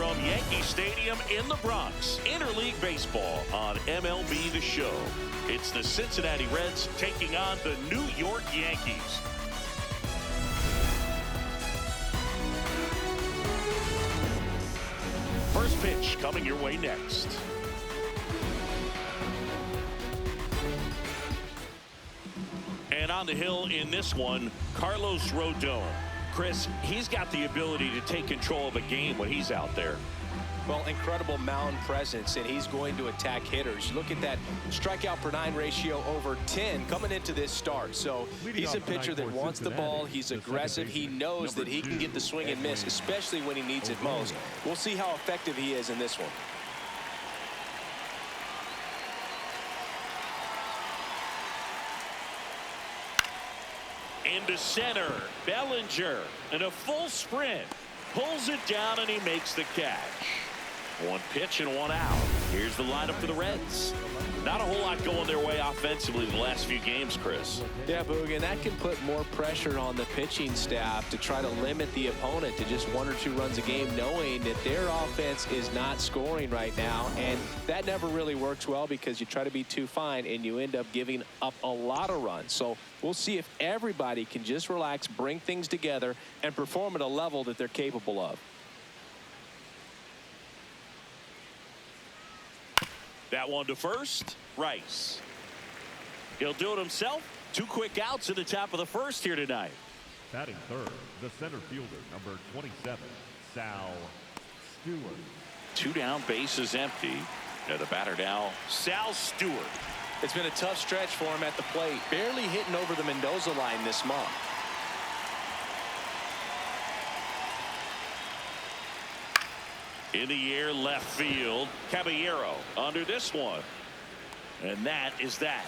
from Yankee Stadium in the Bronx. Interleague Baseball on MLB The Show. It's the Cincinnati Reds taking on the New York Yankees. First pitch coming your way next. And on the hill in this one, Carlos Rodon. Chris, he's got the ability to take control of a game when he's out there. Well, incredible mound presence, and he's going to attack hitters. Look at that strikeout per 9 ratio over 10 coming into this start. So he's a pitcher that wants the ball. He's aggressive. He knows that he can get the swing and miss, especially when he needs it most. We'll see how effective he is in this one. Into center, Bellinger in a full sprint, pulls it down, and he makes the catch. One pitch and one out. Here's the lineup for the Reds. Not a whole lot going their way offensively the last few games, Chris. Yeah, Boog, and that can put more pressure on the pitching staff to try to limit the opponent to just 1 or 2 runs a game, knowing that their offense is not scoring right now. And that never really works well because you try to be too fine and you end up giving up a lot of runs. So we'll see if everybody can just relax, bring things together, and perform at a level that they're capable of. That one to first, Rice. He'll do it himself. 2 quick outs in the top of the first here tonight. Batting third, the center fielder, number 27, Sal Stewart. 2 down, bases empty. And the batter now, Sal Stewart. It's been a tough stretch for him at the plate. Barely hitting over the Mendoza line this month. In the air, left field. Caballero under this one. And that is that.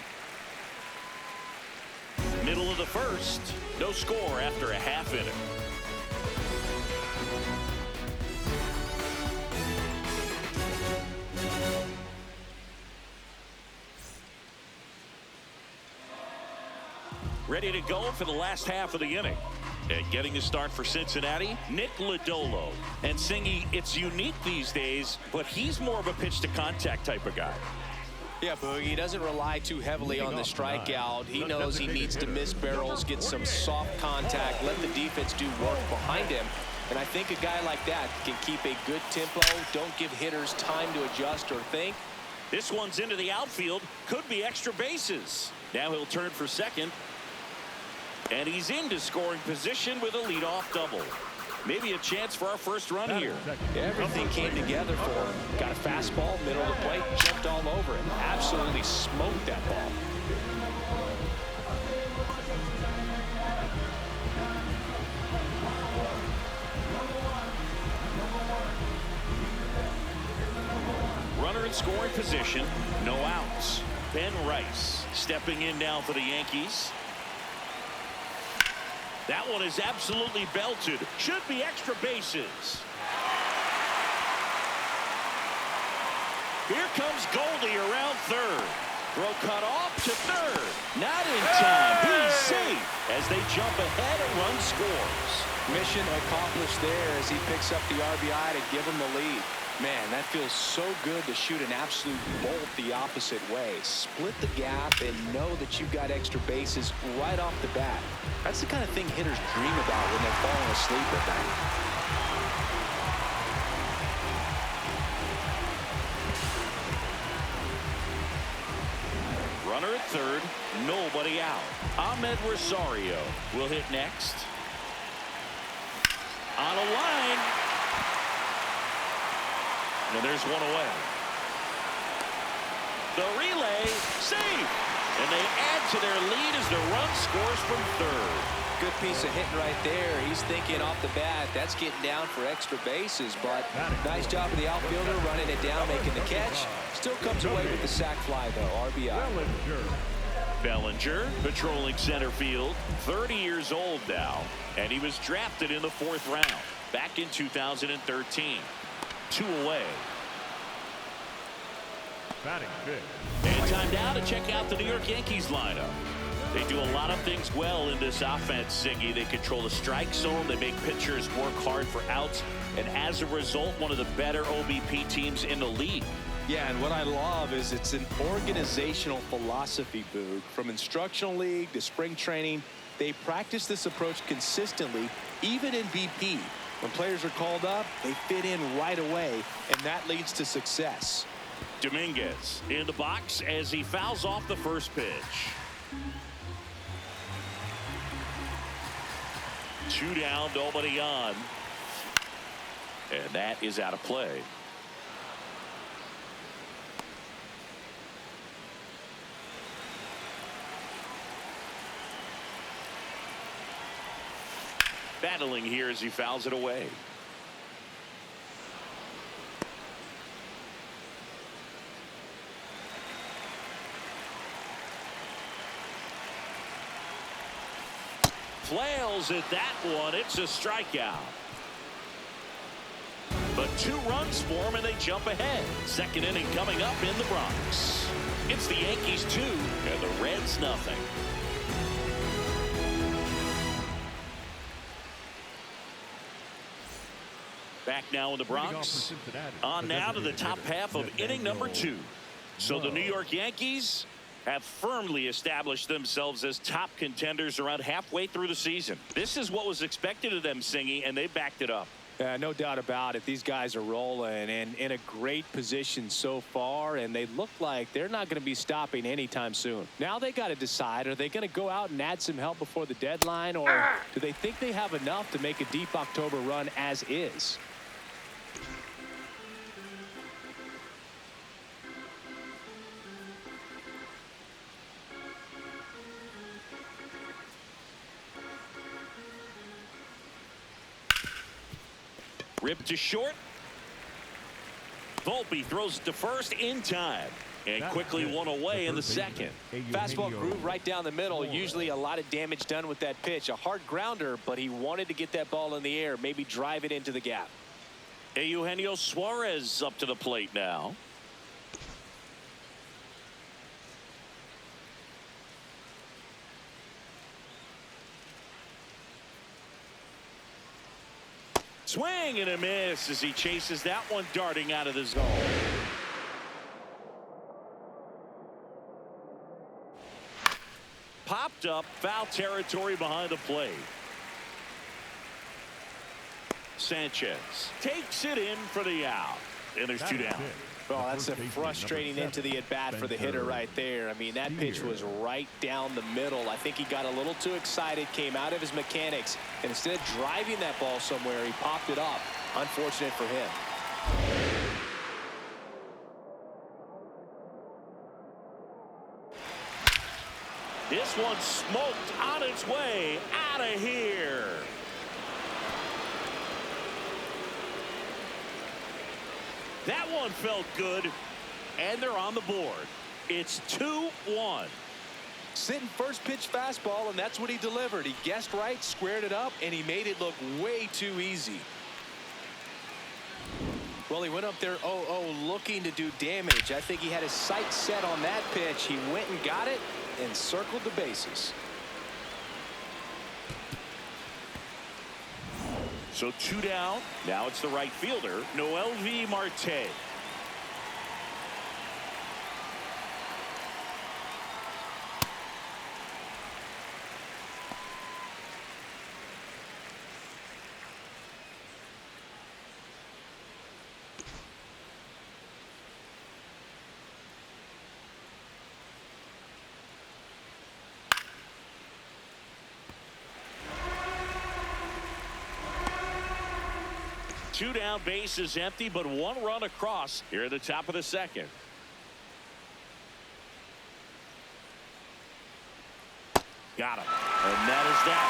Middle of the first. No score after a half inning. Ready to go for the last half of the inning. And getting the start for Cincinnati, Nick Lodolo. And Singy, it's unique these days, but he's more of a pitch-to-contact type of guy. Yeah, Boogie, he doesn't rely too heavily on the strikeout. He knows he needs to miss barrels, get some soft contact, let the defense do work behind him. And I think a guy like that can keep a good tempo, don't give hitters time to adjust or think. This one's into the outfield, could be extra bases. Now he'll turn for second. And he's into scoring position with a leadoff double. Maybe a chance for our first run here. Everything came together for him. Got a fastball, middle of the plate, jumped all over it. Absolutely smoked that ball. Runner in scoring position, no outs. Ben Rice stepping in now for the Yankees. That one is absolutely belted. Should be extra bases. Here comes Goldie around third. Throw cut off to third. Not in time. He's safe as they jump ahead and run scores. Mission accomplished there as he picks up the RBI to give him the lead. Man, that feels so good to shoot an absolute bolt the opposite way. Split the gap and know that you've got extra bases right off the bat. That's the kind of thing hitters dream about when they're falling asleep at night. Runner at third, nobody out. Ahmed Rosario will hit next. On a line. And there's one away. The relay, safe. And they add to their lead as the run scores from third. Good piece of hitting right there. He's thinking off the bat, that's getting down for extra bases. But nice job of the outfielder running it down, making the catch. Still comes away with the sac fly, though. RBI. Bellinger patrolling center field. 30 years old now. And he was drafted in the 4th round back in 2013. 2 away. Batting fifth. And time now to check out the New York Yankees lineup. They do a lot of things well in this offense, Siggy. They control the strike zone. They make pitchers work hard for outs. And as a result, one of the better OBP teams in the league. Yeah, and what I love is it's an organizational philosophy, Boog. From instructional league to spring training, they practice this approach consistently, even in BP. When players are called up, they fit in right away, and that leads to success. Dominguez in the box as he fouls off the first pitch. 2 down, nobody on. And that is out of play. Battling here as he fouls it away. Flails at that one. It's a strikeout. But 2 runs for him and they jump ahead. Second inning coming up in the Bronx. It's the Yankees 2 and the Reds nothing. Back now in the Bronx. On now to the top half of inning number 2. So the New York Yankees have firmly established themselves as top contenders around halfway through the season. This is what was expected of them, Singy, and they backed it up. No doubt about it. These guys are rolling and in a great position so far, and they look like they're not going to be stopping anytime soon. Now they got to decide, are they going to go out and add some help before the deadline, or do they think they have enough to make a deep October run as is? Ripped to short. Volpe throws it to first in time. And quickly one away in the second. Fastball groove right down the middle. Usually a lot of damage done with that pitch. A hard grounder, but he wanted to get that ball in the air. Maybe drive it into the gap. Eugenio Suarez up to the plate now. Swing and a miss as he chases that one darting out of the zone. Popped up, foul territory behind the plate. Sanchez takes it in for the out. And there's 2 down. Well, that's a frustrating into the at-bat for the hitter right there. I mean, that pitch was right down the middle. I think he got a little too excited, came out of his mechanics, and instead of driving that ball somewhere, he popped it up. Unfortunate for him. This one smoked on its way out of here. That one felt good, and they're on the board. It's 2-1. Sitting first pitch fastball, and that's what he delivered. He guessed right, squared it up, and he made it look way too easy. Well, he went up there 0-0 looking to do damage. I think he had his sights set on that pitch. He went and got it and circled the bases. So 2 down. Now it's the right fielder, Noelvi Marte. Two down, base is empty, but 1 run across here at the top of the second. Got him. And that is that.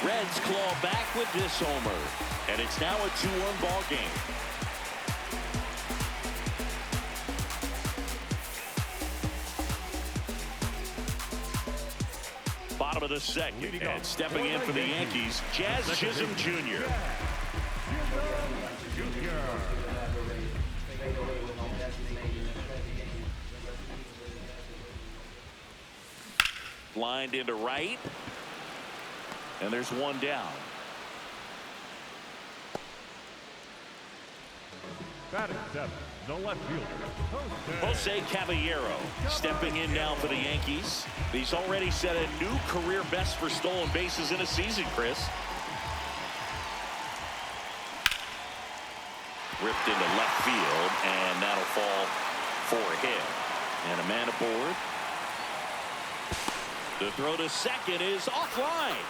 Reds claw back with this homer. And it's now a 2-1 ball game. Bottom of the second, and stepping in for the Yankees, Jazz Chisholm Jr. lined into right. And there's one down. Batting seven, the left fielder, Jose Caballero stepping in now for the Yankees. He's already set a new career best for stolen bases in a season, Chris. Ripped into left field, and that'll fall for a hit. And a man aboard. The throw to second is offline.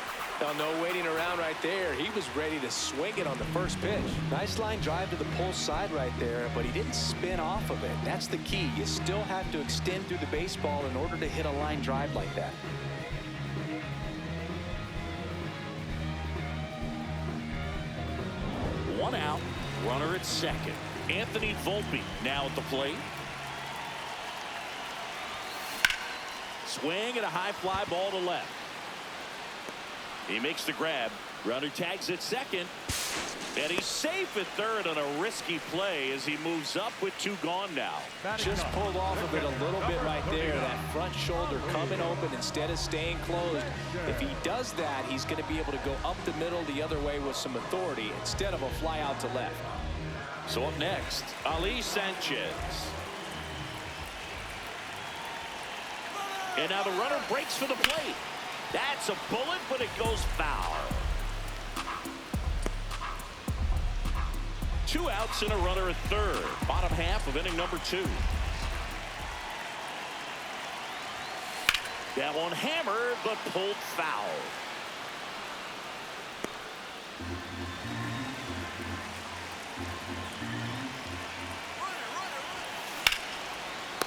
No waiting around right there. He was ready to swing it on the first pitch. Nice line drive to the pull side right there, but he didn't spin off of it. That's the key. You still have to extend through the baseball in order to hit a line drive like that. One out, runner at second. Anthony Volpe now at the plate. Swing and a high fly ball to left. He makes the grab. Runner tags at second. And he's safe at third on a risky play as he moves up with two gone now. Just pulled off of it a little bit right there. That front shoulder coming open instead of staying closed. If he does that, he's going to be able to go up the middle the other way with some authority instead of a fly out to left. So up next, Ali Sanchez. And now the runner breaks for the plate. That's a bullet, but it goes foul. Two outs and a runner at third. Bottom half of inning number 2. That one hammered, but pulled foul.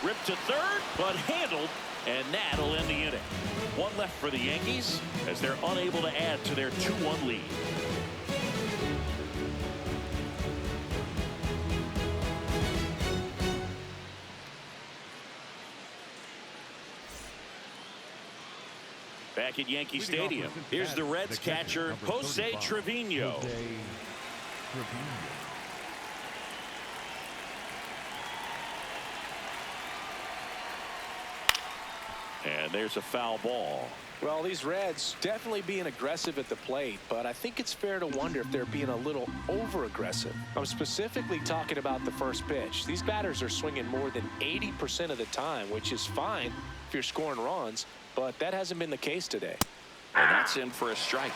Ripped to third, but handled, and that'll end the inning. One left for the Yankees as they're unable to add to their 2-1 lead. Back at Yankee Stadium, here's the Reds catcher, Jose Trevino. And there's a foul ball. Well, these Reds definitely being aggressive at the plate, but I think it's fair to wonder if they're being a little over-aggressive. I'm specifically talking about the first pitch. These batters are swinging more than 80% of the time, which is fine if you're scoring runs, but that hasn't been the case today. And that's in for a strike.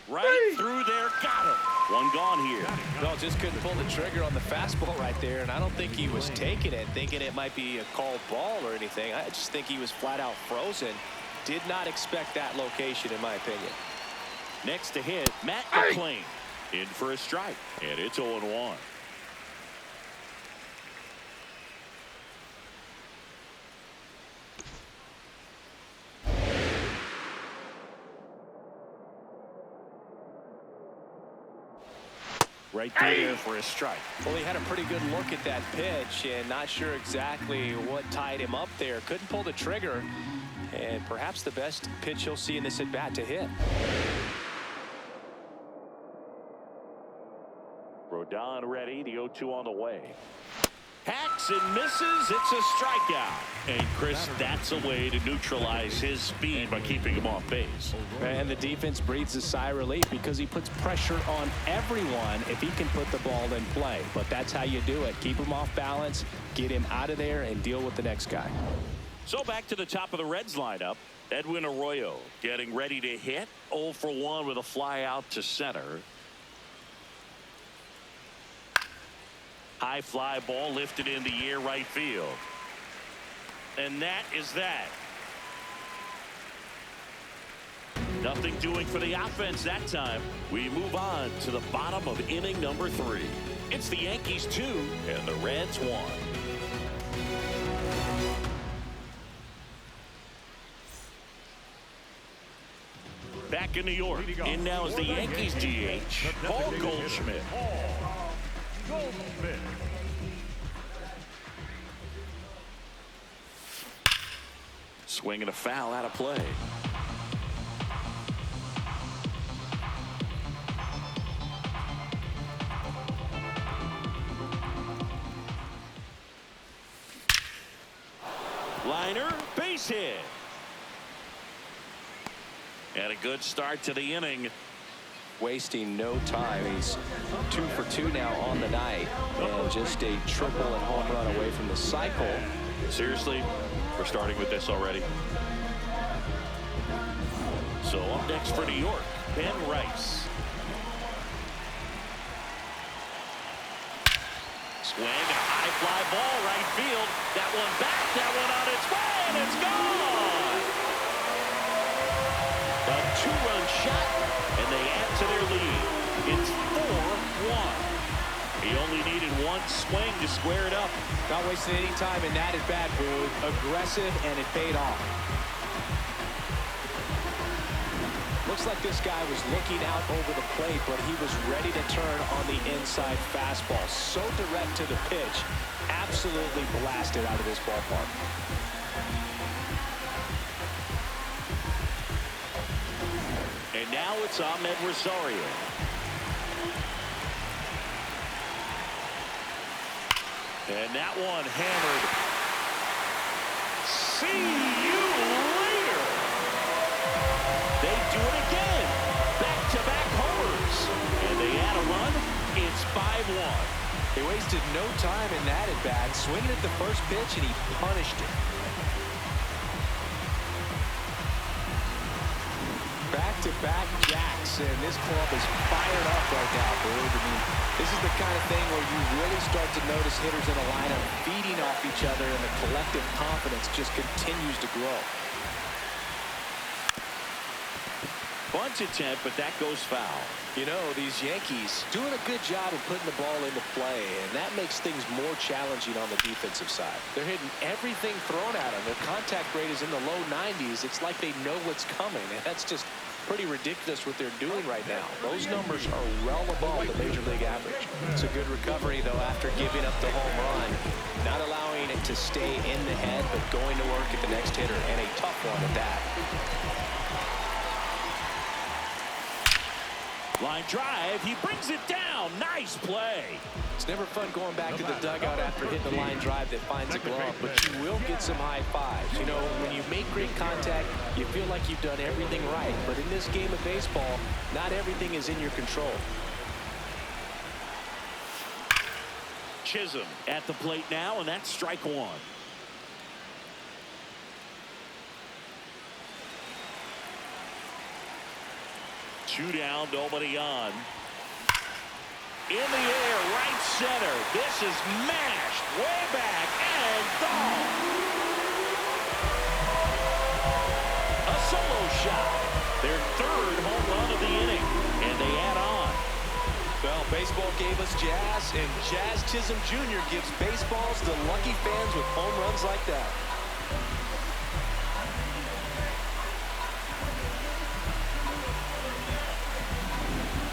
Right through there, got him. One gone here. No, just couldn't pull the trigger on the fastball right there, and I don't think he was taking it, thinking it might be a called ball or anything. I just think he was flat out frozen. Did not expect that location, in my opinion. Next to hit, Matt McClain in for a strike, and it's 0-1. Right there for a strike. Well, he had a pretty good look at that pitch and not sure exactly what tied him up there. Couldn't pull the trigger, and perhaps the best pitch he'll see in this at bat to hit. Rodon ready. The 0-2 on the way. Hacks and misses. It's a strikeout. And Chris, that's a way to neutralize his speed by keeping him off base. And the defense breathes a sigh of relief because he puts pressure on everyone if he can put the ball in play. But that's how you do it. Keep him off balance, get him out of there, and deal with the next guy. So back to the top of the Reds lineup. Edwin Arroyo getting ready to hit. 0 for 1 with a fly out to center. High fly ball lifted in the air right field. And that is that. Nothing doing for the offense that time. We move on to the bottom of inning number 3. It's the Yankees 2 and the Reds 1. Back in New York. In now is the Yankees DH, Paul Goldschmidt. Swinging a foul out of play. Liner, base hit. And a good start to the inning. Wasting no time. He's 2 for 2 now on the night, and just a triple and home run away from the cycle. Seriously, we're starting with this already. So up next for New York, Ben Rice. Swing, a high fly ball right field. That one back, that one on its way, and it's gone. A 2-run shot, and they add to their lead. It's 4-1. He only needed one swing to square it up. Not wasting any time in that at-bat, Boo. Aggressive, and it paid off. Looks like this guy was looking out over the plate, but he was ready to turn on the inside fastball. So direct to the pitch. Absolutely blasted out of this ballpark. And now it's Ahmed Rosario. And that one hammered. See you later. They do it again. Back-to-back homers. And they add a run. It's 5-1. They wasted no time in that at-bat. Swinging at the first pitch, and he punished it. Back-to-back jacks, and this club is fired up right now, Boog. I mean, this is the kind of thing where you really start to notice hitters in a lineup feeding off each other, and the collective confidence just continues to grow. Bunt attempt, but that goes foul. You know, these Yankees doing a good job of putting the ball into play, and that makes things more challenging on the defensive side. They're hitting everything thrown at them. Their contact rate is in the low 90s. It's like they know what's coming, and that's just pretty ridiculous what they're doing right now. Those numbers are well above the major league average. It's a good recovery, though, after giving up the home run. Not allowing it to stay in the head, but going to work at the next hitter, and a tough one at that. Line drive, he brings it down. Nice play. It's never fun going back to the dugout after hitting a line drive that finds a glove, but you will get some high fives. You know, when you make great contact, you feel like you've done everything right. But in this game of baseball, not everything is in your control. Chisholm at the plate now, and that's strike one. Two down, nobody on. In the air, right center. This is mashed way back and gone. A solo shot. Their third home run of the inning, and they add on. Well, baseball gave us Jazz, and Jazz Chisholm Jr. gives baseballs to lucky fans with home runs like that.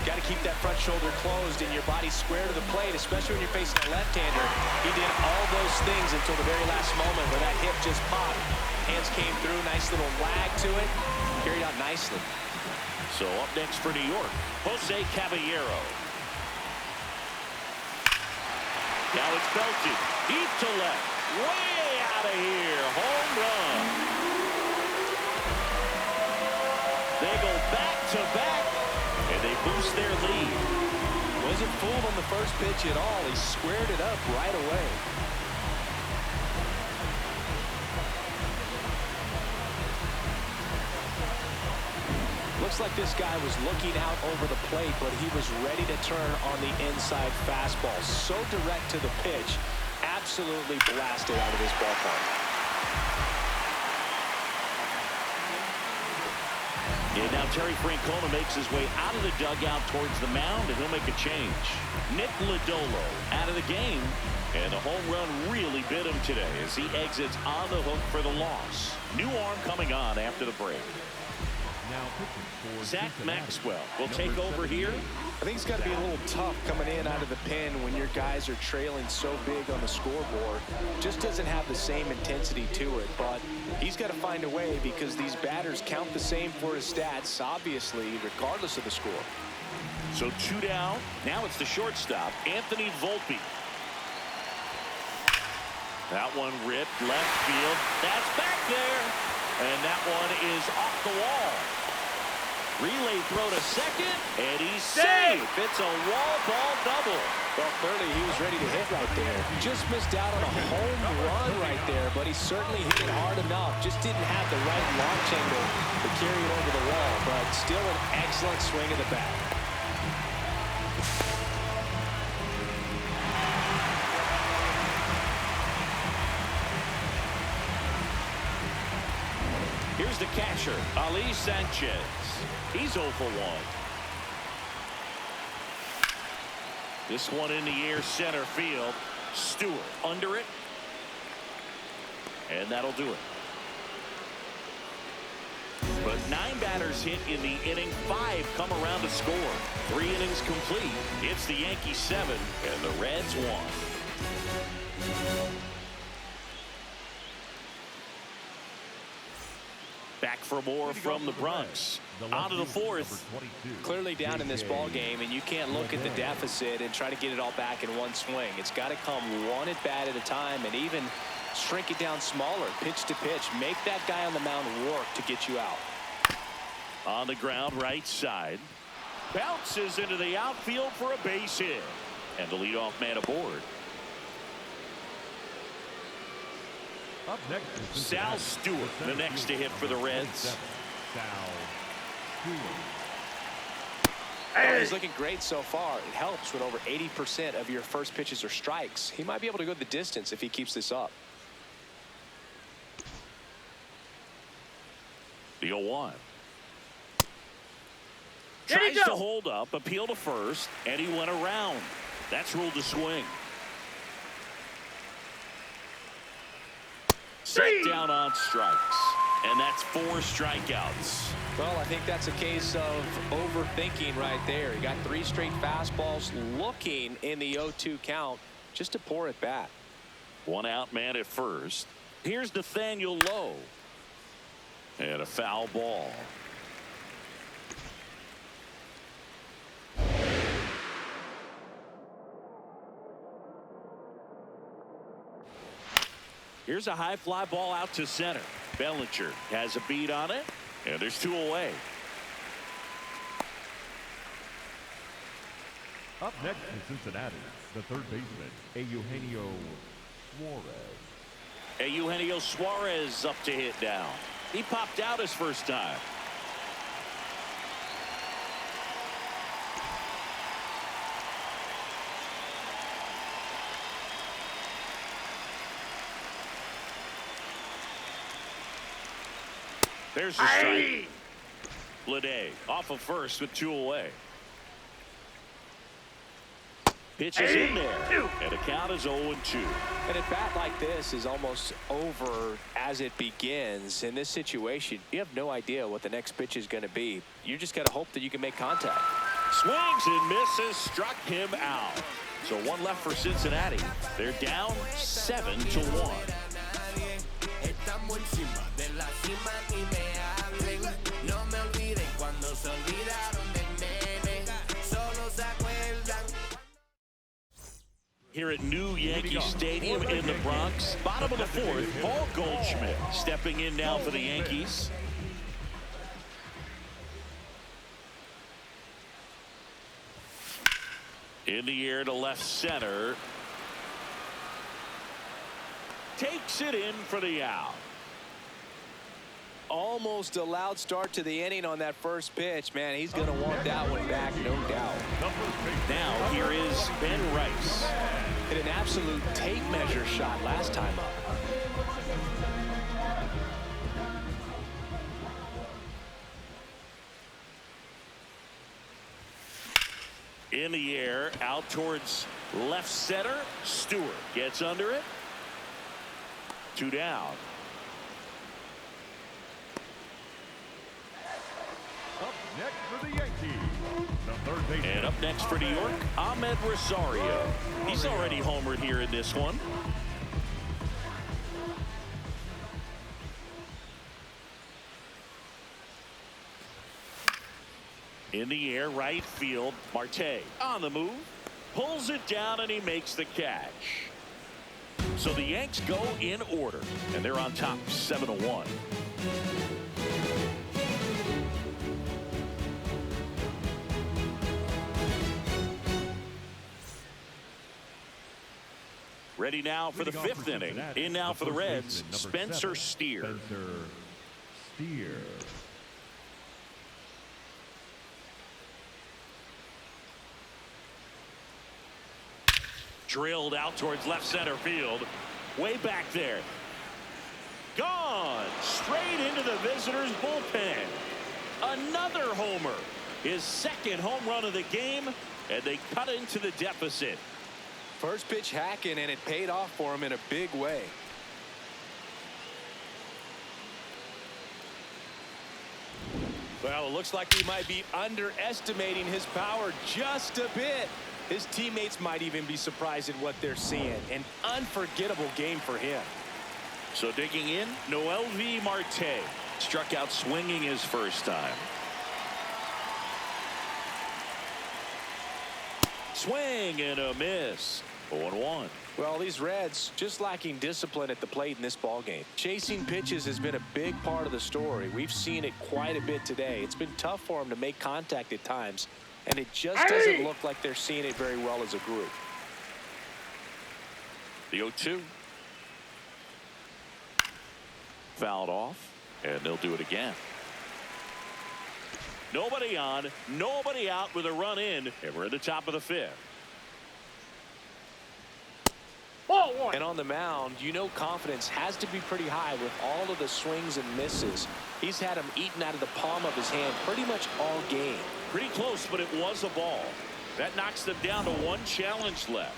Got to keep that front shoulder closed and your body square to the plate, especially when you're facing a left-hander. He did all those things until the very last moment where that hip just popped. Hands came through, nice little lag to it. Carried out nicely. So up next for New York, Jose Caballero. Now it's belted deep to left, way out of here, home run. They go back to back, and they boost their lead. Wasn't fooled on the first pitch at all. He squared it up right away. Looks like this guy was looking out over the plate, but he was ready to turn on the inside fastball. So direct to the pitch. Absolutely blasted out of this ballpark. Yeah, now Terry Francona makes his way out of the dugout towards the mound, and he'll make a change. Nick Lodolo out of the game, and the home run really bit him today as he exits on the hook for the loss. New arm coming on after the break. Now pitching for Zach Cincinnati, Maxwell will take number over here. I think it's got to be a little tough coming in out of the pen when your guys are trailing so big on the scoreboard. Just doesn't have the same intensity to it, but he's got to find a way because these batters count the same for his stats, obviously, regardless of the score. So two down. Now it's the shortstop, Anthony Volpe. That one ripped left field. That's back there. And that one is off the wall. Relay throw to second, and he's safe. It's a wall ball double. Well, clearly he was ready to hit right there. Just missed out on a home run right there, but he certainly hit it hard enough. Just didn't have the right launch angle to carry it over the wall, but still an excellent swing of the bat. Here's the catcher, Ali Sanchez. He's 0 for 1. This one in the air, center field. Stewart under it. And that'll do it. But 9 batters hit in the inning. 5 come around to score. 3 innings complete. It's the Yankees 7 and the Reds 1. Back for more from the Bronx. On to the 4th. Clearly down in this ball game, and you can't look at the deficit and try to get it all back in one swing. It's got to come one at bat at a time, and even shrink it down smaller, pitch to pitch. Make that guy on the mound work to get you out. On the ground, right side. Bounces into the outfield for a base hit. And the leadoff man aboard. Up next, Sal Stewart, the next to hit for the Reds. Oh, he's looking great so far. It helps when over 80% of your first pitches are strikes. He might be able to go the distance if he keeps this up. The 0-1. Tries to hold up, appeal to first, and he went around. That's ruled a swing. Set down on strikes, and that's 4 strikeouts. Well, I think that's a case of overthinking right there. He got 3 straight fastballs looking in the 0-2 count just to pour it back. 1 out man at first. Here's Nathaniel Lowe. And a foul ball. Here's a high fly ball out to center. Bellinger has a beat on it, and there's 2 away. Up next in Cincinnati, the third baseman, Eugenio Suarez. Eugenio Suarez up to hit now. He popped out his first time. There's the strike. Lede off of first with 2 away. Pitch is in there, and the count is 0-2. And a bat like this is almost over as it begins. In this situation, you have no idea what the next pitch is going to be. You just got to hope that you can make contact. Swings and misses, struck him out. So 1 left for Cincinnati. They're down 7-1. Here at New Yankee Stadium in the Bronx, bottom of the 4th, Paul Goldschmidt stepping in now for the Yankees. In the air to left center. Takes it in for the out. Almost a loud start to the inning on that first pitch. Man, he's going to want that one back, no doubt. Now here is Ben Rice. Hit an absolute tape measure shot last time up. In the air, out towards left center. Stewart gets under it. 2 down. Up next for the Yankees, the third baseman. And up next for New York, Ahmed Rosario. He's already homered here in this one. In the air, right field. Marte on the move. Pulls it down, and he makes the catch. So the Yanks go in order, and they're on top 7-1. Ready now for the fifth inning. In now for the Reds, Spencer Steer. Drilled out towards left center field. Way back there. Gone. Straight into the visitors' bullpen. Another homer. His second home run of the game, and they cut into the deficit. First pitch hacking, and it paid off for him in a big way. Well, it looks like he might be underestimating his power just a bit. His teammates might even be surprised at what they're seeing. An unforgettable game for him. So digging in, Noel V. Marte struck out swinging his first time. Swing and a miss. 0-1. Well, these Reds just lacking discipline at the plate in this ballgame. Chasing pitches has been a big part of the story. We've seen it quite a bit today. It's been tough for them to make contact at times, and it just doesn't look like they're seeing it very well as a group. The 0-2. Fouled off, and they'll do it again. Nobody on, nobody out with a run in, and we're at the top of the fifth. And on the mound, you know confidence has to be pretty high with all of the swings and misses. He's had them eaten out of the palm of his hand pretty much all game. Pretty close, but it was a ball. That knocks them down to one challenge left.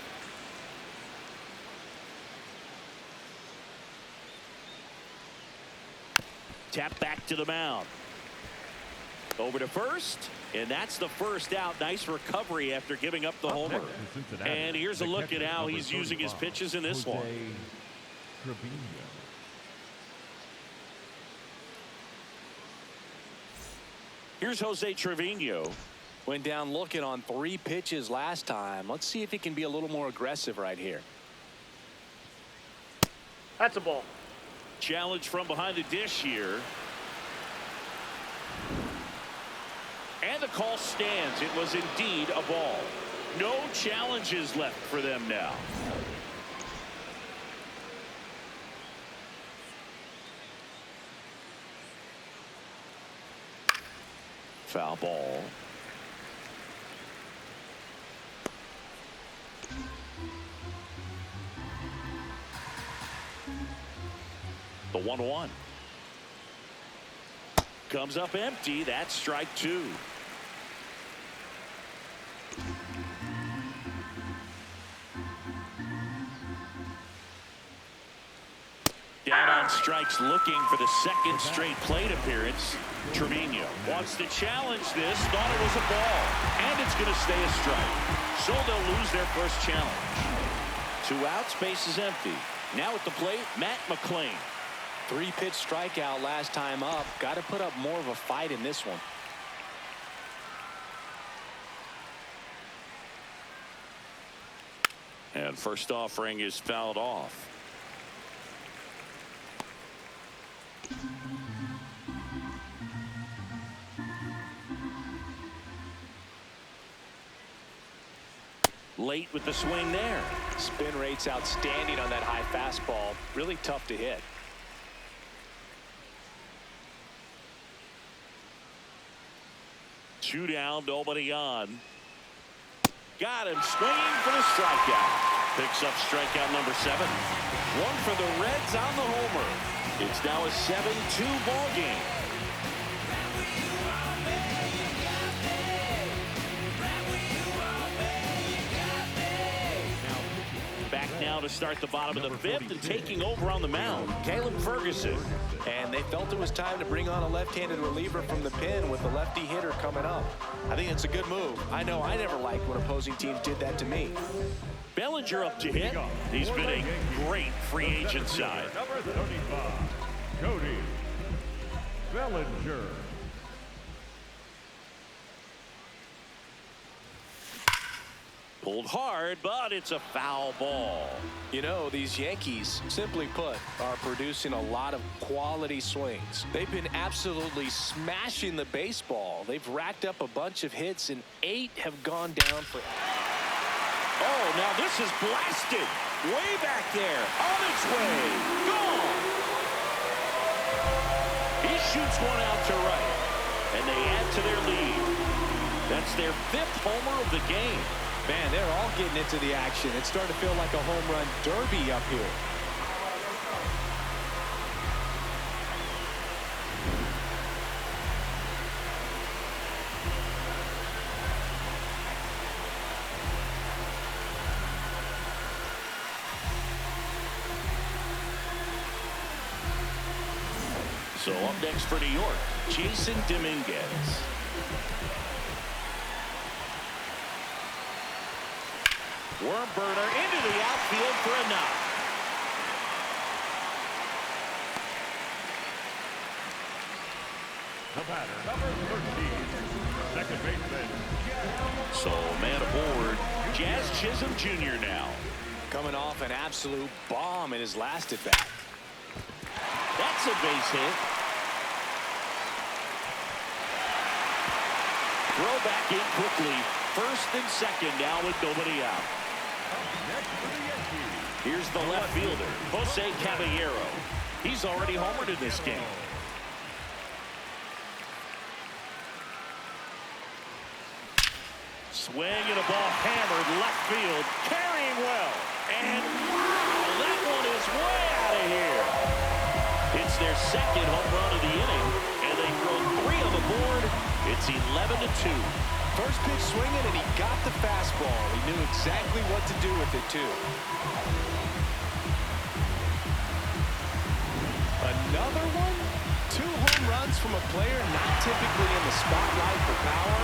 Tap back to the mound. Over to first, and that's the first out. Nice recovery after giving up the homer. And here's a look at how he's using his pitches in this one. Here's Jose Trevino. Went down looking on 3 pitches last time. Let's see if he can be a little more aggressive right here. That's a ball. Challenge from behind the dish here. And the call stands. It was indeed a ball. No challenges left for them now. Foul ball. The 1-1. Comes up empty. That's strike 2. Down on strikes, looking for the second straight plate appearance. Trevino wants to challenge this. Thought it was a ball, and it's going to stay a strike. So they'll lose their first challenge. 2 outs, base is empty. Now at the plate, Matt McClain. 3-pitch strikeout last time up. Got to put up more of a fight in this one. And first offering is fouled off. Late with the swing there. Spin rate's outstanding on that high fastball. Really tough to hit. Two down, nobody on. Got him swinging for the strikeout. Picks up strikeout number 7. One for the Reds on the homer. It's now a 7-2 ball game. Back now to start the bottom of the 5th, and taking over on the mound, Caleb Ferguson. And they felt it was time to bring on a left-handed reliever from the pen with the lefty hitter coming up. I think it's a good move. I know I never liked when opposing teams did that to me. Bellinger up to hit. He's been a great free agent side. Number 35, Cody Bellinger. Pulled hard, but it's a foul ball. You know, these Yankees, simply put, are producing a lot of quality swings. They've been absolutely smashing the baseball. They've racked up a bunch of hits, and 8 have gone down for... Oh, now this is blasted. Way back there. On its way. Gone. He shoots one out to right. And they add to their lead. That's their 5th homer of the game. Man, they're all getting into the action. It's starting to feel like a home run derby up here. So up next for New York, Jason Dominguez. Worm burner into the outfield for a knock. The batter, number 13, second baseman. So man aboard, Jazz Chisholm Jr. now. Coming off an absolute bomb in his last at bat. That's a base hit. Throw back in quickly. First and second now with nobody out. Here's the left fielder, Jose Caballero. He's already homered in this game. Swing and a ball hammered left field, carrying well. And wow, that one is way out of here. It's their second home run of the inning, and they throw 3 on the board. It's 11-2. First pitch swinging, and he got the fastball. He knew exactly what to do with it, too. Another one? 2 home runs from a player not typically in the spotlight for power.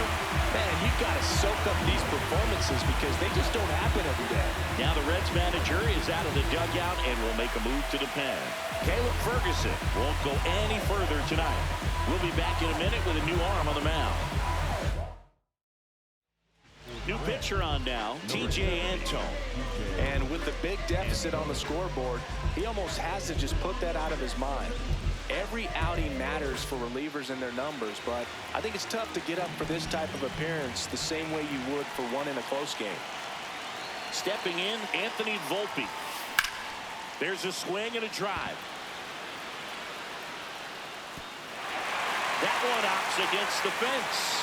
Man, you've got to soak up these performances because they just don't happen every day. Now the Reds manager is out of the dugout and will make a move to the pen. Caleb Ferguson won't go any further tonight. We'll be back in a minute with a new arm on the mound. New pitcher on now, T.J. Antone. And with the big deficit on the scoreboard, he almost has to just put that out of his mind. Every outing matters for relievers and their numbers, but I think it's tough to get up for this type of appearance the same way you would for one in a close game. Stepping in, Anthony Volpe. There's a swing and a drive. That one opts against the fence.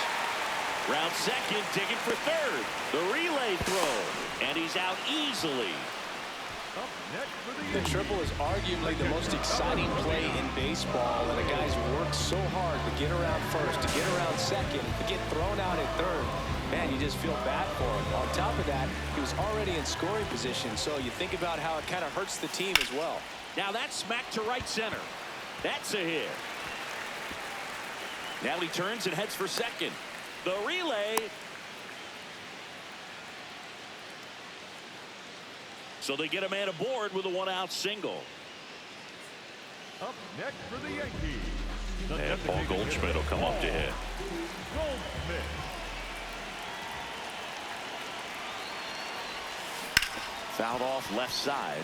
Round second, digging for third. The relay throw, and he's out easily. The triple is arguably the most exciting play in baseball, and the guy's worked so hard to get around first, to get around second, to get thrown out at third. Man, you just feel bad for him. On top of that, he was already in scoring position, so you think about how it kind of hurts the team as well. Now that's smacked to right center. That's a hit. Now he turns and heads for second. The relay. So they get a man aboard with a 1-out single. Up next for the Yankees. And Paul Goldschmidt will come up to hit. Goldschmidt. Fouled off left side.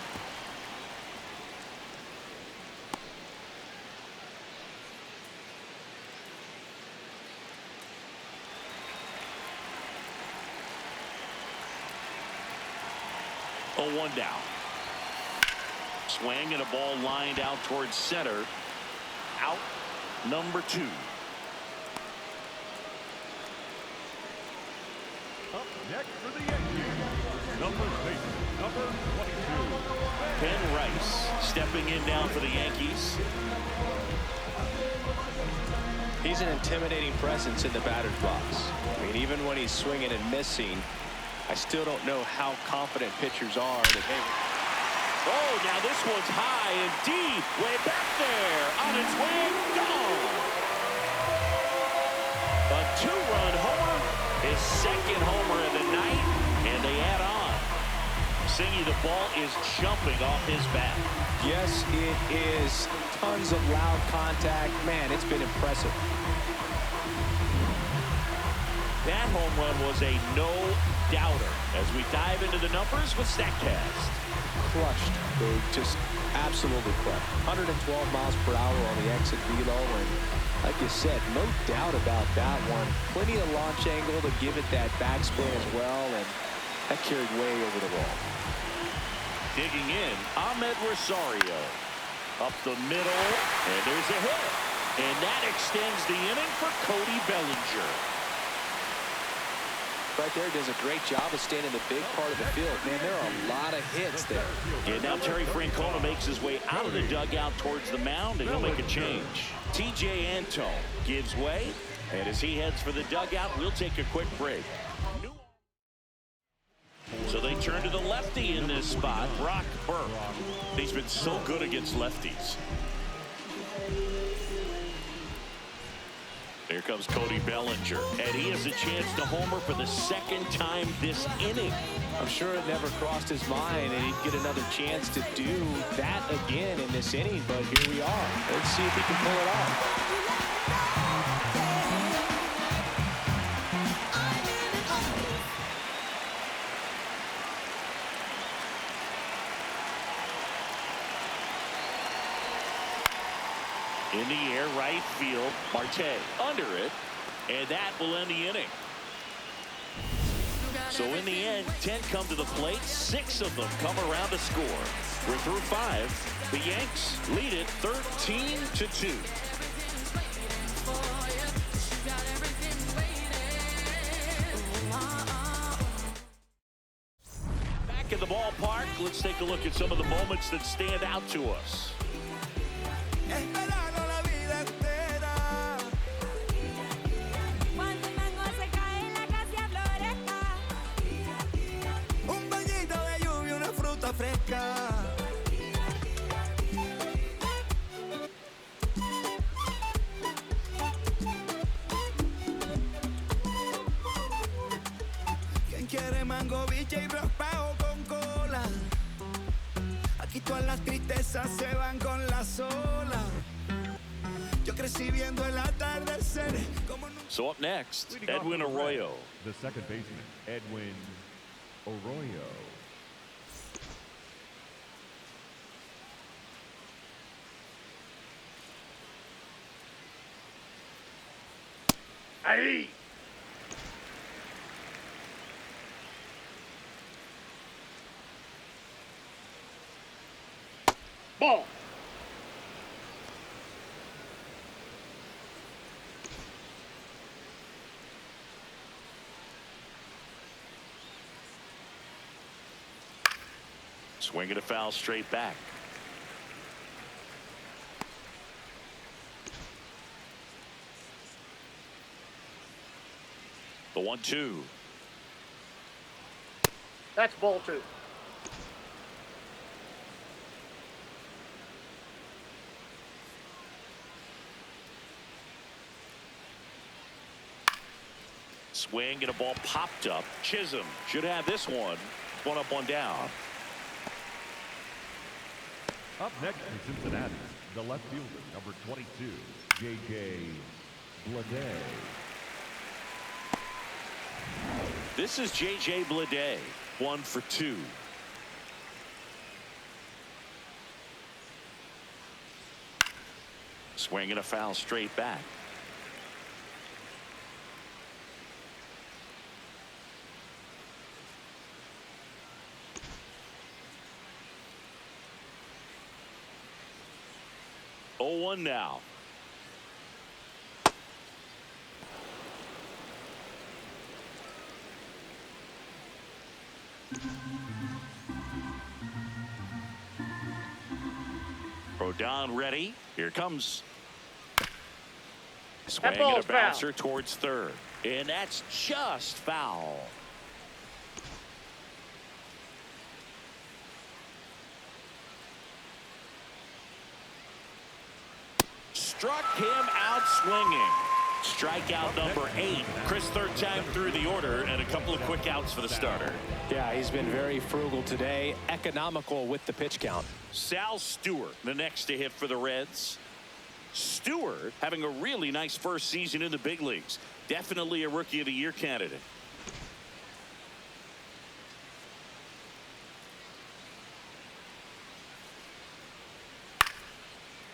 Oh, 1 down. Swing and a ball lined out towards center. Out number 2. Up next for the Yankees. Number 22. Ben Rice stepping in now for the Yankees. He's an intimidating presence in the batter's box. I mean, even when he's swinging and missing, I still don't know how confident pitchers are that, hey. Oh, now this one's high and deep. Way back there. On its way. Gone. A 2-run homer. His second homer of the night. And they add on. Singy, the ball is jumping off his bat. Yes, it is. Tons of loud contact. Man, it's been impressive. That home run was a no-doubter. As we dive into the numbers with StatCast. Crushed. They just absolutely crushed. 112 miles per hour on the exit velo, and like you said, no doubt about that one. Plenty of launch angle to give it that backspin as well, and that carried way over the wall. Digging in, Ahmed Rosario. Up the middle, and there's a hit. And that extends the inning for Cody Bellinger. Right there, does a great job of staying in the big part of the field. Man, there are a lot of hits there. And now Terry Francona makes his way out of the dugout towards the mound, and he'll make a change. TJ Antone gives way, and as he heads for the dugout, we'll take a quick break. So they turn to the lefty in this spot, Brock Burke. He's been so good against lefties. Here comes Cody Bellinger, and he has a chance to homer for the second time this inning. I'm sure it never crossed his mind that he'd get another chance to do that again in this inning, but here we are. Let's see if he can pull it off. In the air, right field, Marte under it, and that will end the inning. So in the end, 10 come to the plate, 6 of them come around to score. We're through 5. The Yanks lead it 13-2. Back in the ballpark, let's take a look at some of the moments that stand out to us. Quiere mango, biche y raspado con cola. Aquí todas las tristezas se van con la sola. Yo crecí viendo el atardecer. So up next, Edwin Arroyo. The second baseman, Edwin Arroyo. Hey! Ball. Swinging a foul straight back. The 1-2. That's ball 2. Swing and a ball popped up. Chisholm should have this one. One up, one down. Up next for Cincinnati, the left fielder, number 22, J.J. Bleday. This is J.J. Bleday, 1 for 2. Swing and a foul straight back. Oh, 1 now. Rodon ready. Here comes. Swing and a bouncer towards third. And that's just foul. Struck him out swinging. Strikeout number 8. Chris, third time through the order, and a couple of quick outs for the starter. Yeah, he's been very frugal today. Economical with the pitch count. Sal Stewart, the next to hit for the Reds. Stewart having a really nice first season in the big leagues. Definitely a Rookie of the Year candidate.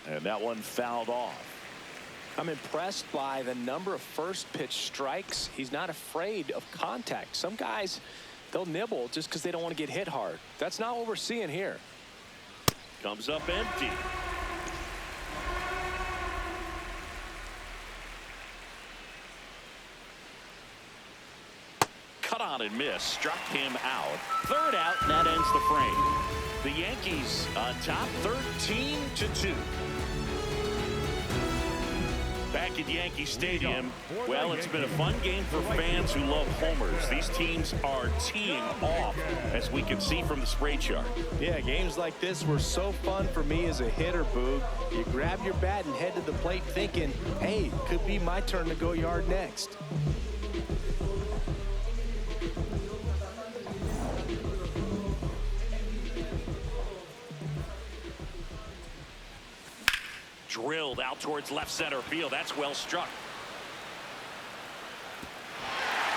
And that one fouled off. I'm impressed by the number of first pitch strikes. He's not afraid of contact. Some guys, they'll nibble just because they don't want to get hit hard. That's not what we're seeing here. Comes up empty. Cut on and miss. Struck him out. Third out, and that ends the frame. The Yankees on top 13-2. Back at Yankee Stadium, well, it's been a fun game for fans who love homers. These teams are teeing off, as we can see from the spray chart. Yeah, games like this were so fun for me as a hitter, Boog. You grab your bat and head to the plate thinking, hey, could be my turn to go yard next. Drilled out towards left center field. That's well struck.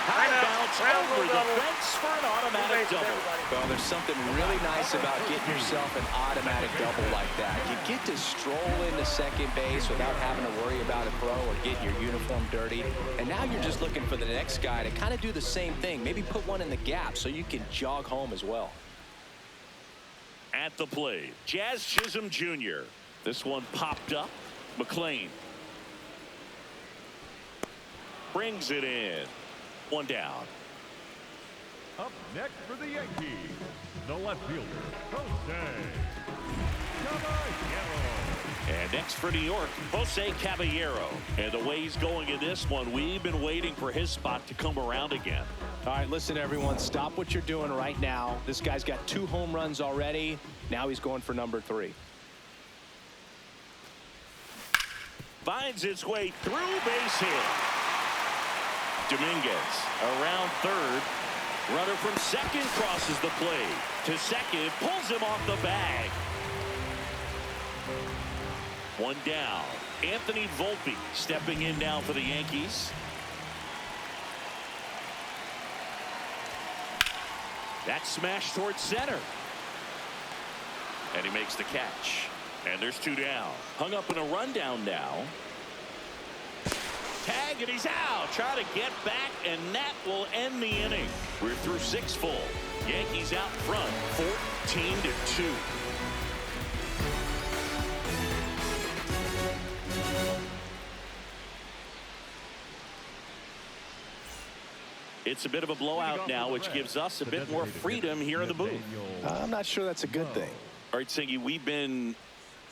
High bounce over the fence for an automatic double. Well, there's something really nice about getting yourself an automatic double like that. You get to stroll into second base without having to worry about a throw or getting your uniform dirty. And now you're just looking for the next guy to kind of do the same thing. Maybe put one in the gap so you can jog home as well. At the plate, Jazz Chisholm Jr. This one popped up. McLean brings it in. One down. Up next for the Yankees, the left fielder, Jose Caballero. And next for New York, Jose Caballero. And the way he's going in this one, we've been waiting for his spot to come around again. All right, listen, everyone, stop what you're doing right now. This guy's got 2 home runs already. Now he's going for number 3. Finds its way through, base hit. Dominguez around third. Runner from second crosses the plate. To second, pulls him off the bag. One down. Anthony Volpe stepping in now for the Yankees. That smash towards center. And he makes the catch. And there's 2 down. Hung up in a rundown now. Tag, and he's out. Try to get back, and that will end the inning. We're through 6 full. Yankees out front, 14-2. It's a bit of a blowout now, which gives us a bit more freedom here in the booth. I'm not sure that's a good thing. All right, Singy, we've been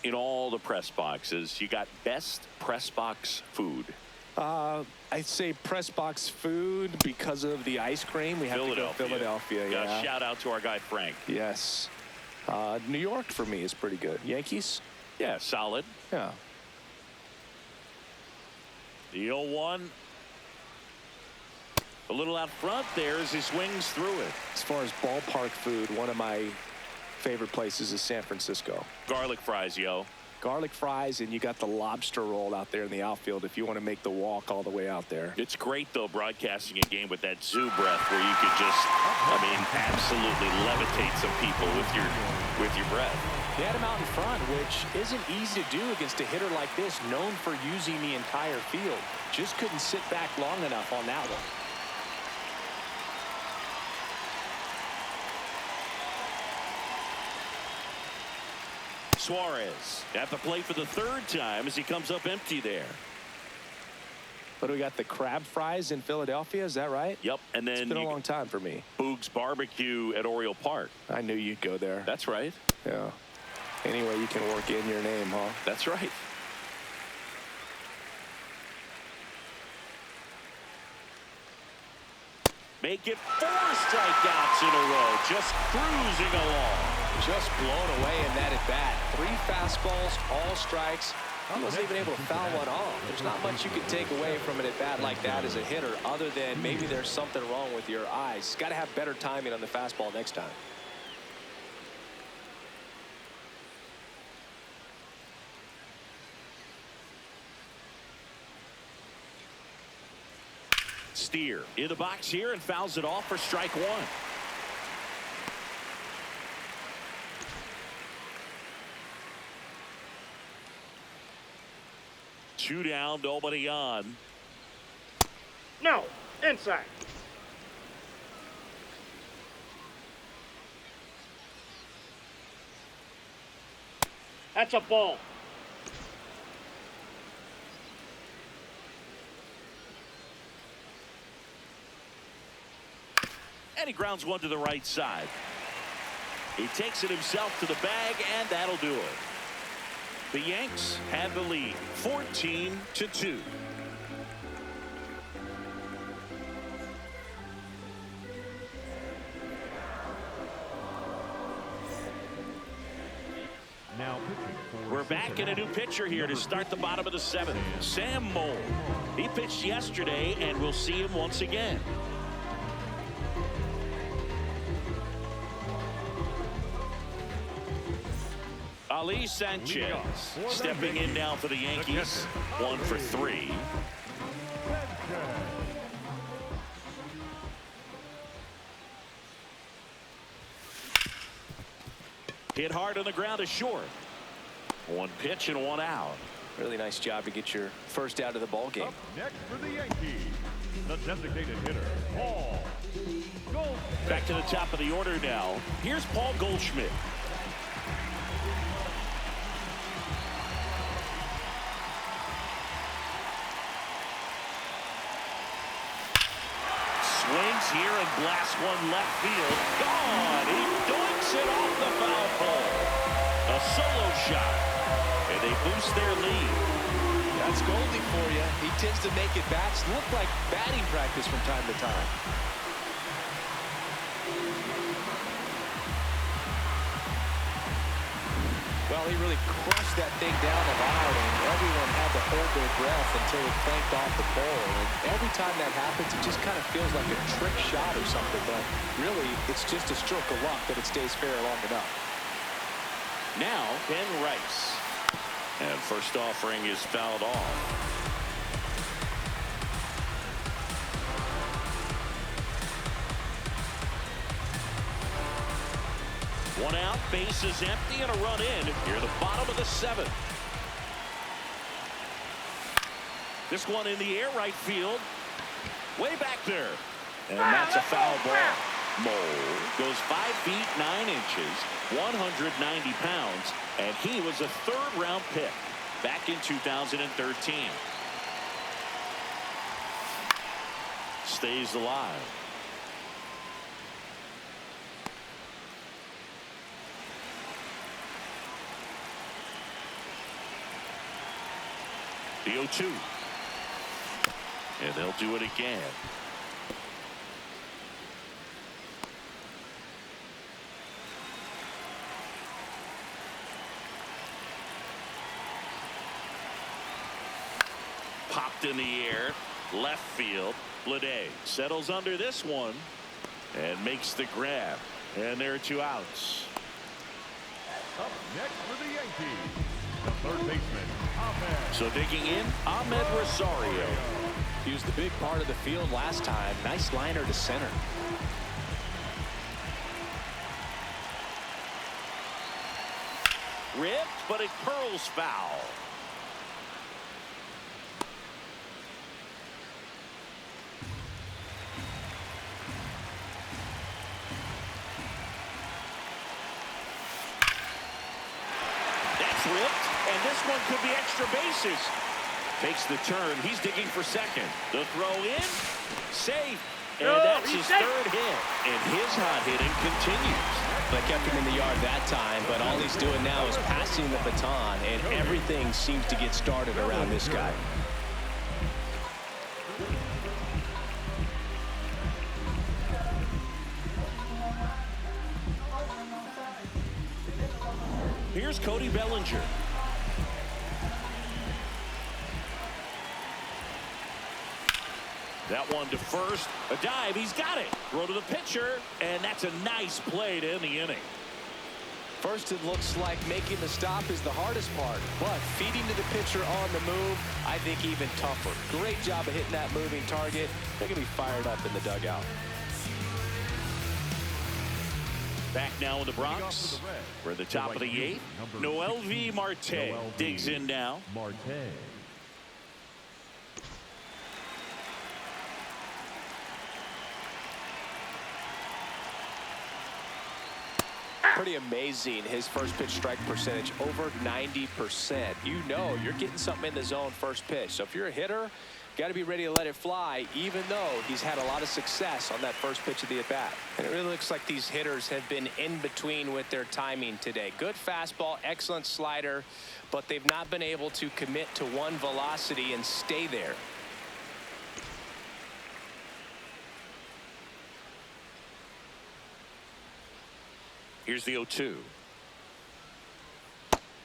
in all the press boxes. You got best press box food. I'd say press box food because of the ice cream. We have to go Philadelphia. Yeah. Shout out to our guy Frank. Yes. New York for me is pretty good. Yankees? Yeah, solid. Yeah. The 0-1. A little out front there as he swings through it. As far as ballpark food, one of my favorite places is San Francisco. Garlic fries, yo. Garlic fries, and you got the lobster roll out there in the outfield if you want to make the walk all the way out there. It's great, though, broadcasting a game with that zoo breath where you could just, I mean, absolutely levitate some people with your breath. They had him out in front, which isn't easy to do against a hitter like this, known for using the entire field. Just couldn't sit back long enough on that one. Suarez at the plate for the 3rd time as he comes up empty there. But we got the crab fries in Philadelphia, is that right? Yep, and then it's been a long time for me. Boog's Barbecue at Oriole Park. I knew you'd go there. That's right. Yeah. Anyway, you can work in your name, huh? That's right. Make it 4 strikeouts in a row, just cruising along. Just blown away in that at bat. 3 fastballs, all strikes. I wasn't even able to foul one off. There's not much you can take away from an at bat like that as a hitter, other than maybe there's something wrong with your eyes. Got to have better timing on the fastball next time. Steer in the box here and fouls it off for strike one. Two down, nobody on. No, inside. That's a ball. And he grounds one to the right side. He takes it himself to the bag, and that'll do it. The Yanks have the lead, 14-2. Now pitching for We're back in a new pitcher here to start the bottom of the seventh. Sam Moll. He pitched yesterday, and we'll see him once again. Ali Sanchez stepping in now for the Yankees. 1 for 3. Hit hard on the ground to short. One pitch and one out. Really nice job to get your first out of the ball game. Up next for the Yankees, the designated hitter, Paul Goldschmidt. Back to the top of the order now. Here's Paul Goldschmidt. Swings here and blasts one left field. Gone. He doinks it off the foul pole. A solo shot. And they boost their lead. That's Goldie for you. He tends to make it bats look like batting practice from time to time. Well, he really crushed that thing down the line, and everyone had to hold their breath until it clanked off the pole. And every time that happens, it just kind of feels like a trick shot or something. But really, it's just a stroke of luck that it stays fair long enough. Now, Ben Rice. And first offering is fouled off. One out, base is empty, and a run in near the bottom of the seventh. This one in the air, right field. Way back there. And that's a foul ball. Moll goes 5 feet 9 inches, 190 pounds, and he was a third-round pick back in 2013. Stays alive. The 0-2. And they'll do it again. Popped in the air, left field. Bleday settles under this one and makes the grab. And there are 2 outs. Up next for the Yankees, the third baseman, Ahmed. So digging in, Ahmed Rosario. He was the big part of the field last time. Nice liner to center. Ripped, but it curls foul. That's ripped, and this one could be extra bases. Takes the turn. He's digging for second. The throw in, safe. And that's his third hit. And his hot hitting continues. They kept him in the yard that time, but all he's doing now is passing the baton, and everything seems to get started around this guy. Here's Cody Bellinger. That one to first. A dive. He's got it. Throw to the pitcher. And that's a nice play to end the inning. First, it looks like making the stop is the hardest part, but feeding to the pitcher on the move, I think even tougher. Great job of hitting that moving target. They're going to be fired up in the dugout. Back now in the Bronx. We're at the top of the 8th. Noelvi Marte digs in now. Marte. Pretty amazing, his first pitch strike percentage, over 90%. You know you're getting something in the zone first pitch. So if you're a hitter, got to be ready to let it fly, even though he's had a lot of success on that first pitch of the at-bat. And it really looks like these hitters have been in between with their timing today. Good fastball, excellent slider, but they've not been able to commit to one velocity and stay there. Here's the 0-2.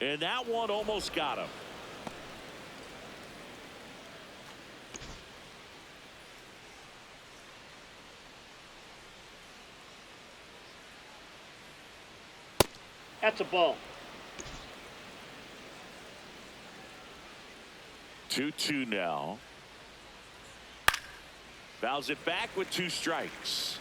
And that one almost got him. That's a ball. 2-2 now. Fouls it back with 2 strikes.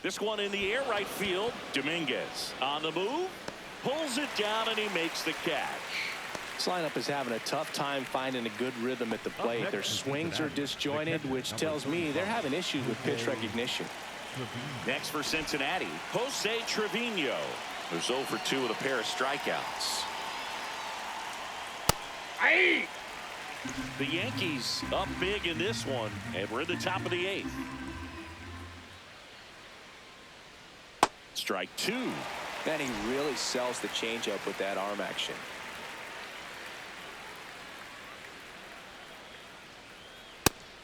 This one in the air, right field. Dominguez on the move, pulls it down, and he makes the catch. This lineup is having a tough time finding a good rhythm at the plate. Their swings are disjointed, which tells me they're having issues with pitch recognition. Next for Cincinnati, Jose Trevino. They're 0 for 2 with a pair of strikeouts. Aye. The Yankees up big in this one, and we're at the top of the 8th. Strike 2. Then he really sells the changeup with that arm action.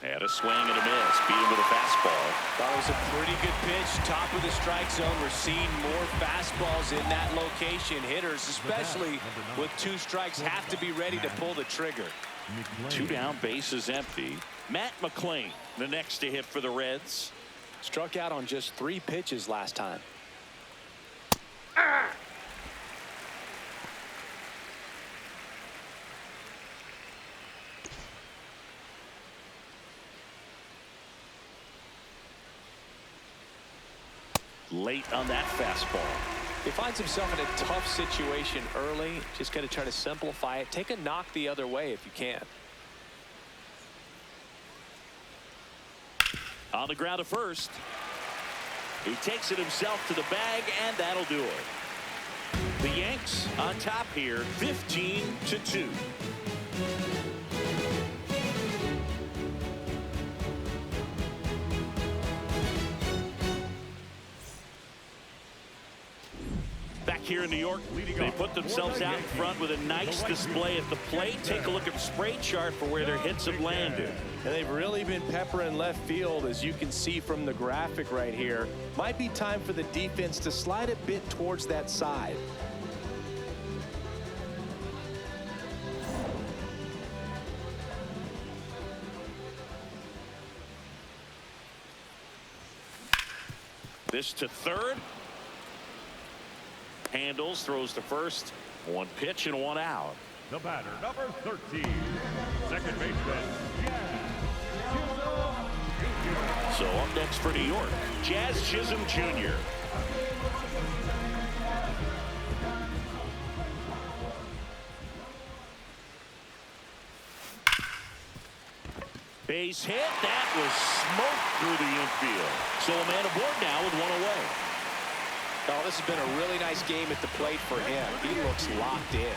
And a swing and a miss. Beat him with a fastball. That was a pretty good pitch. Top of the strike zone. We're seeing more fastballs in that location. Hitters, especially with 2 strikes, have to be ready to pull the trigger. 2 down, bases empty. Matt McClain, the next to hit for the Reds. Struck out on just 3 pitches last time. Late on that fastball. He finds himself in a tough situation early. Just got to try to simplify it. Take a knock the other way if you can. On the ground to first. He takes it himself to the bag, and that'll do it. The Yanks on top here, 15-2. Back here in New York, they put themselves out in front with a nice display at the plate. Take a look at the spray chart for where their hits have landed. And they've really been peppering left field, as you can see from the graphic right here. Might be time for the defense to slide a bit towards that side. This to third. Handles, throws to first. 1 pitch and 1 out. The batter, number 13, second baseman, So up next for New York, Jazz Chisholm Jr. Base hit. That was smoked through the infield. So a man aboard now with 1 away. Oh, this has been a really nice game at the plate for him. He looks locked in.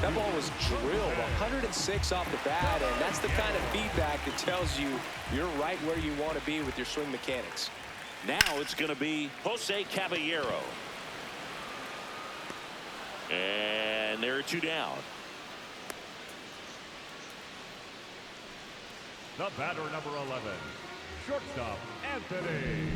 That ball was drilled 106 off the bat, and that's the kind of feedback that tells you you're right where you want to be with your swing mechanics. Now it's going to be Jose Caballero. And there are 2 down. the batter, number 11, shortstop, Anthony.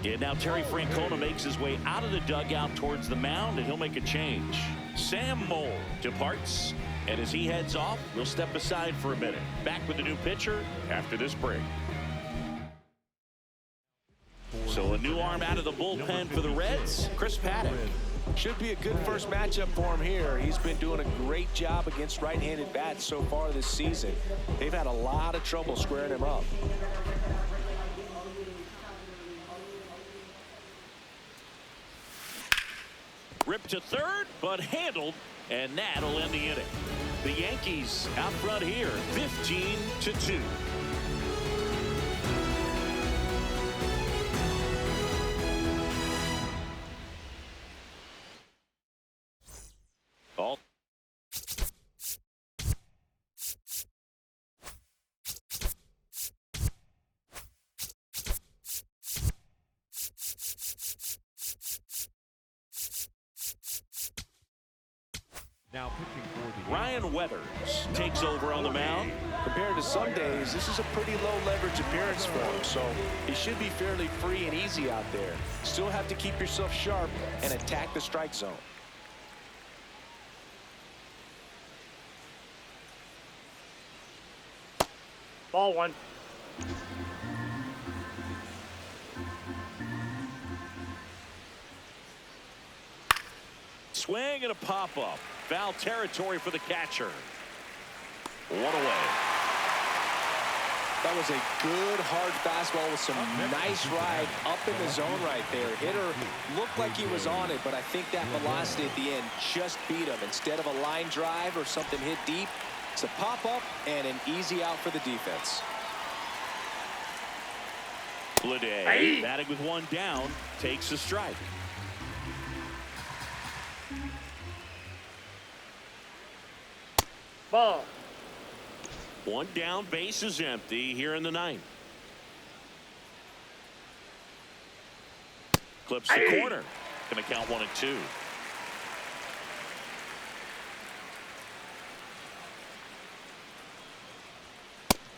And now Terry Francona makes his way out of the dugout towards the mound, and he'll make a change. Sam Moll departs. And as he heads off, we'll step aside for a minute. Back with a new pitcher after this break. So a new arm out of the bullpen for the Reds, Chris Paddock. Should be a good first matchup for him here. He's been doing a great job against right-handed bats so far this season. They've had a lot of trouble squaring him up. Ripped to third, but handled, and that'll end the inning. The Yankees out front here, 15-2. Ball. Now pitching for the Ryan Weathers takes over on the mound. Compared to some days, this is a pretty low leverage appearance for him, so he should be fairly free and easy out there. Still have to keep yourself sharp and attack the strike zone. Ball one. Swing and a pop-up. Foul territory for the catcher. One away. That was a good hard fastball with some nice ride up in the zone right there. Hitter looked like he was on it, but I think that velocity at the end just beat him. Instead of a line drive or something hit deep, it's a pop-up and an easy out for the defense. Bleday, batting with one down, takes a strike. Ball. One down, base is empty here in the ninth. Clips the corner. Going to count 1-2.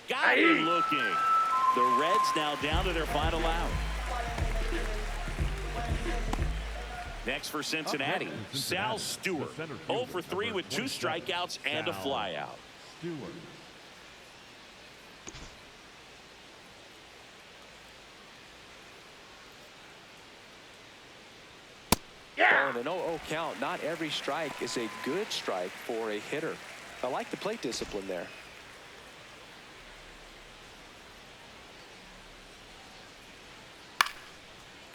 Got him looking. The Reds now down to their final out. Next for Cincinnati, Sal Stewart. 0 for 3 with 2 strikeouts and a flyout. Stewart. And an 0-0 count. Not every strike is a good strike for a hitter. I like the plate discipline there.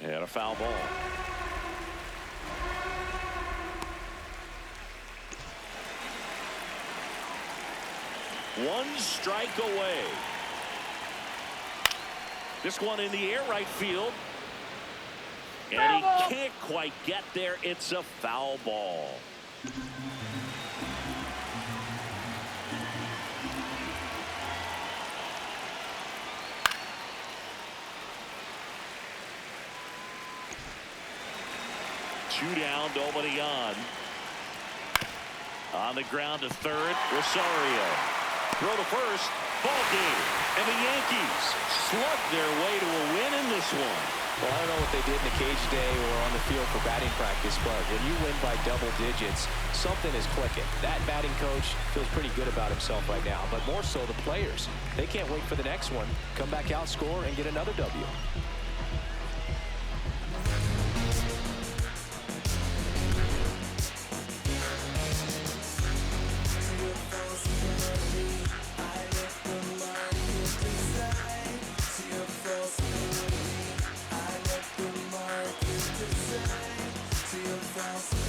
And a foul ball. One strike away. This one in the air right field. And he can't quite get there. It's a foul ball. Two down, nobody on. On the ground to third, Rosario. Throw to first, ball game. And the Yankees slug their way to a win in this one. Well, I don't know what they did in the cage today or on the field for batting practice, but when you win by double digits, something is clicking. That batting coach feels pretty good about himself right now, but more so the players. They can't wait for the next one. Come back out, score, and get another W. See you